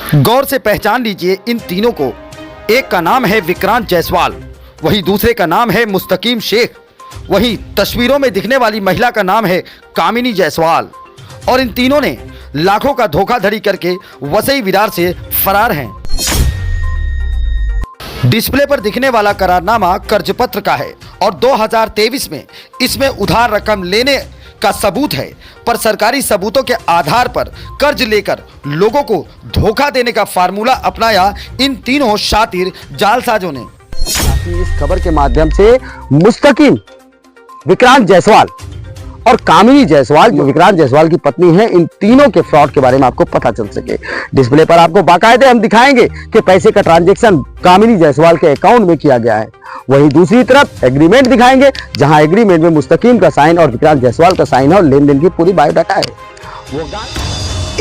गौर से पहचान लीजिए इन तीनों को। एक का नाम है विक्रांत जायसवाल, वहीं दूसरे का नाम है मुस्तकीम शेख, वहीं तस्वीरों में दिखने वाली महिला का नाम है कामिनी जायसवाल। और इन तीनों ने लाखों का धोखाधड़ी करके वसई विरार से फरार हैं। डिस्प्ले पर दिखने वाला करारनामा कर्ज पत्र का है और 2023 में इसमें उधार रकम लेने का सबूत है, पर सरकारी सबूतों के आधार पर कर्ज लेकर लोगों को धोखा देने का फार्मूला अपनाया इन तीनों शातिर जालसाजों ने। इस खबर के माध्यम से मुस्तकीम, विक्रांत जायसवाल और कामिनी जायसवाल, जो विक्रांत जायसवाल की पत्नी है, इन तीनों के फ्रॉड के बारे में आपको पता चल सके। डिस्प्ले पर आपको बाकायदे हम दिखाएंगे कि पैसे का ट्रांजैक्शन कामिनी जायसवाल के अकाउंट में किया गया है। वहीं दूसरी तरफ एग्रीमेंट दिखाएंगे, जहां एग्रीमेंट में मुस्तकीम का साइन और विक्रांत जायसवाल का साइन है और लेन देन की पूरी बायोडाटा है।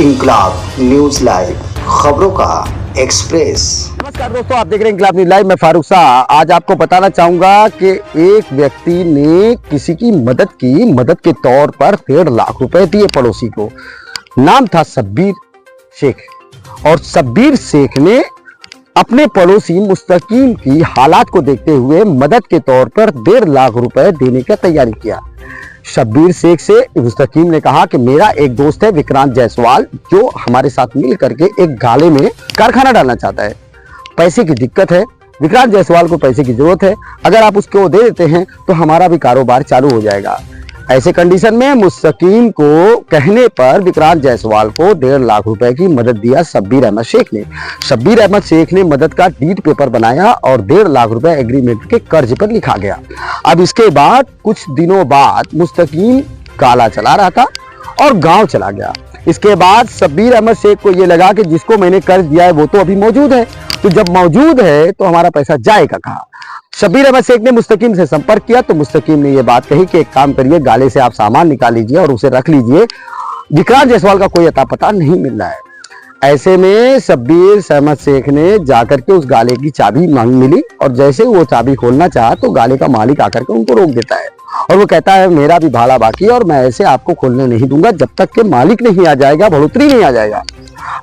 इंकलाब न्यूज लाइव, खबरों का एक्सप्रेस। नमस्कार दोस्तों, आप देख रहे हैं इंकलाब न्यूज लाइव। मैं फारूक शाह। आज आपको बताना चाहूंगा कि एक व्यक्ति ने किसी की मदद के तौर पर 1.5 लाख रुपए दिए पड़ोसी को। नाम था शब्बीर शेख, और शब्बीर शेख ने अपने पड़ोसी मुस्तकीम की हालात को देखते हुए मदद के तौर पर 1.5 लाख रुपए देने का तैयारी किया। शब्बीर शेख से मुस्तकीम ने कहा कि मेरा एक दोस्त है विक्रांत जायसवाल, जो हमारे साथ मिल करके एक गाले में कारखाना डालना चाहता है। पैसे की दिक्कत है, विक्रांत जायसवाल को पैसे की जरूरत है, अगर आप उसको दे देते हैं तो हमारा भी कारोबार चालू हो जाएगा। ऐसे कंडीशन में मुस्तकीम को कहने पर विक्रांत जायसवाल को 1.5 लाख रुपए की मदद दिया शब्बीर अहमद शेख ने। शब्बीर अहमद शेख ने मदद का डीड पेपर बनाया और 1.5 लाख रुपए एग्रीमेंट के कर्ज पर लिखा गया। अब इसके बाद कुछ दिनों बाद मुस्तकीम काला चला रहा था और गांव चला गया। इसके बाद शब्बीर अहमद शेख को यह लगा कि जिसको मैंने कर्ज दिया है वो तो अभी मौजूद है, तो जब मौजूद है तो हमारा पैसा जाएगा कहाँ। शब्बीर अहमद शेख ने मुस्तकीम से संपर्क किया तो मुस्तकीम ने यह बात कही कि एक काम करिए, गाले से आप सामान निकाल लीजिए और उसे रख लीजिए, विक्रांत जायसवाल का कोई अता पता नहीं मिल रहा है। ऐसे में शब्बीर अहमद शेख ने जाकर के उस गाले की चाबी मांग मिली और जैसे वो चाबी खोलना चाहा तो गाले का मालिक आकर के उनको रोक देता है और वो कहता है मेरा भी भाड़ा बाकी है और मैं ऐसे आपको खोलने नहीं दूंगा जब तक कि मालिक नहीं आ जाएगा, बढ़ोतरी नहीं आ जाएगा।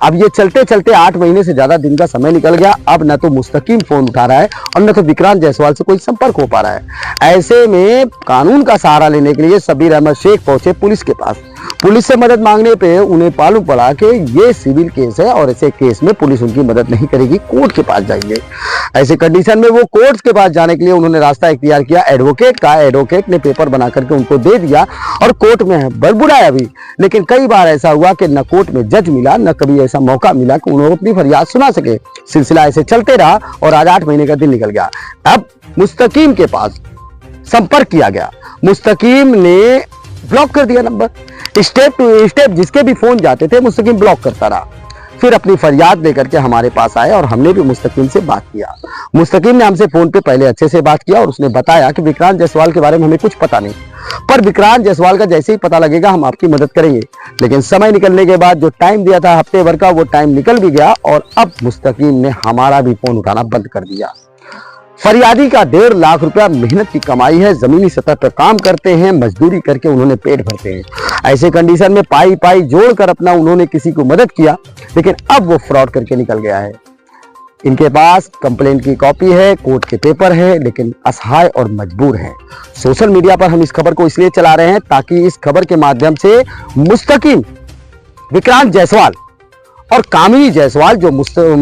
अब ये चलते चलते 8 महीने से ज्यादा दिन का समय निकल गया। अब न तो मुस्तकीम फोन उठा रहा है और न तो विक्रांत जायसवाल से कोई संपर्क हो पा रहा है। ऐसे में कानून का सहारा लेने के लिए शब्बीर अहमद शेख पहुंचे पुलिस के पास। पुलिस से मदद मांगने पे उन्हें मालूम पड़ा कि ये सिविल केस है और ऐसे केस में पुलिस उनकी मदद नहीं करेगी, कोर्ट के पास जाएंगे। ऐसे कंडीशन में वो कोर्ट के पास जाने के लिए उन्होंने रास्ता इख्तियार किया एडवोकेट का। एडवोकेट ने पेपर बना करके उनको दे दिया और कोर्ट में बड़बड़ाया भी, लेकिन कई बार ऐसा हुआ कि न कोर्ट में जज मिला, न कभी ऐसा मौका मिला कि उन्होंने अपनी फरियाद सुना सके। सिलसिला ऐसे चलते रहा और आज 8 महीने का दिन निकल गया। अब मुस्तकीम के पास संपर्क किया गया, मुस्तकीम ने ब्लॉक कर दिया नंबर। स्टेप टू स्टेप जिसके भी फोन जाते थे मुस्तकीम ब्लॉक करता रहा। फिर अपनी फरियाद लेकर के हमारे पास आए और हमने भी मुस्तकीम से बात किया। मुस्तकीम ने हमसे फोन पे पहले अच्छे से बात किया और उसने बताया कि विक्रांत जायसवाल के बारे में हमें कुछ पता नहीं, पर विक्रांत जायसवाल का जैसे ही पता लगेगा हम आपकी मदद करेंगे। लेकिन समय निकलने के बाद जो टाइम दिया था हफ्ते भर का, वो टाइम निकल भी गया और अब मुस्तकीम ने हमारा भी फोन उठाना बंद कर दिया। फरियादी का 1.5 लाख रुपया मेहनत की कमाई है, जमीनी सतह पर काम करते हैं, मजदूरी करके उन्होंने पेट भरते हैं। ऐसे कंडीशन में पाई पाई जोड़कर अपना उन्होंने किसी को मदद किया, लेकिन अब वो फ्रॉड करके निकल गया है। इनके पास कंप्लेंट की कॉपी है, कोर्ट के पेपर है, लेकिन असहाय और मजबूर है। सोशल मीडिया पर हम इस खबर को इसलिए चला रहे हैं ताकि इस खबर के माध्यम से मुस्तकीम, विक्रांत जायसवाल और कामिनी जायसवाल, जो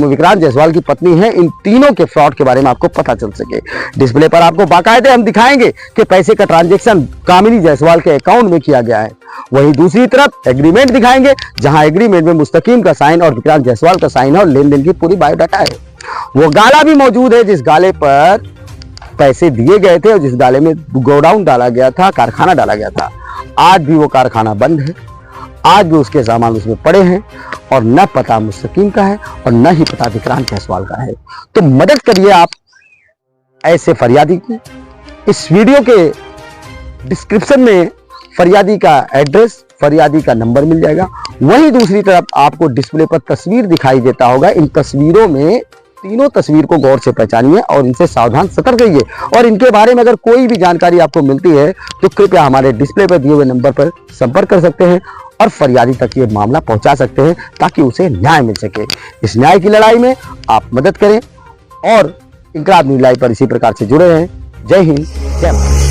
विक्रांत जायसवाल की पत्नी है, इन तीनों के फ्रॉड के बारे में आपको पता चल सके। डिस्प्ले पर आपको बाकायदे हम दिखाएंगे कि पैसे का ट्रांजैक्शन कामिनी जायसवाल के अकाउंट में किया गया है। वहीं दूसरी तरफ एग्रीमेंट दिखाएंगे, जहां एग्रीमेंट में मुस्तकीम का साइन और विक्रांत जायसवाल का साइन है और लेन देन की पूरी बायोडाटा है। वो गाला भी मौजूद है जिस गाले पर पैसे दिए गए थे और जिस गाले में गोडाउन डाला गया था, कारखाना डाला गया था। आज भी वो कारखाना बंद है, आज भी उसके सामान उसमें पड़े हैं और न पता मुस्तकीम का है और न ही पता विक्रांत जायसवाल का है। तो मदद करिए आप ऐसे फरियादी की। इस वीडियो के डिस्क्रिप्शन में फरियादी का एड्रेस, फरियादी का नंबर मिल जाएगा। वहीं दूसरी तरफ आपको डिस्प्ले पर तस्वीर दिखाई देता होगा। इन तस्वीरों में तीनों तस्वीर को गौर से पहचानिए और इनसे सावधान सतर्क रहिए। और इनके बारे में अगर कोई भी जानकारी आपको मिलती है तो कृपया हमारे डिस्प्ले पर दिए हुए नंबर पर संपर्क कर सकते हैं और फरियादी तक ये मामला पहुंचा सकते हैं ताकि उसे न्याय मिल सके। इस न्याय की लड़ाई में आप मदद करें और इंकलाब न्यूज़ लाइव पर इसी प्रकार से जुड़े रहें। जय हिंद, जय भारत।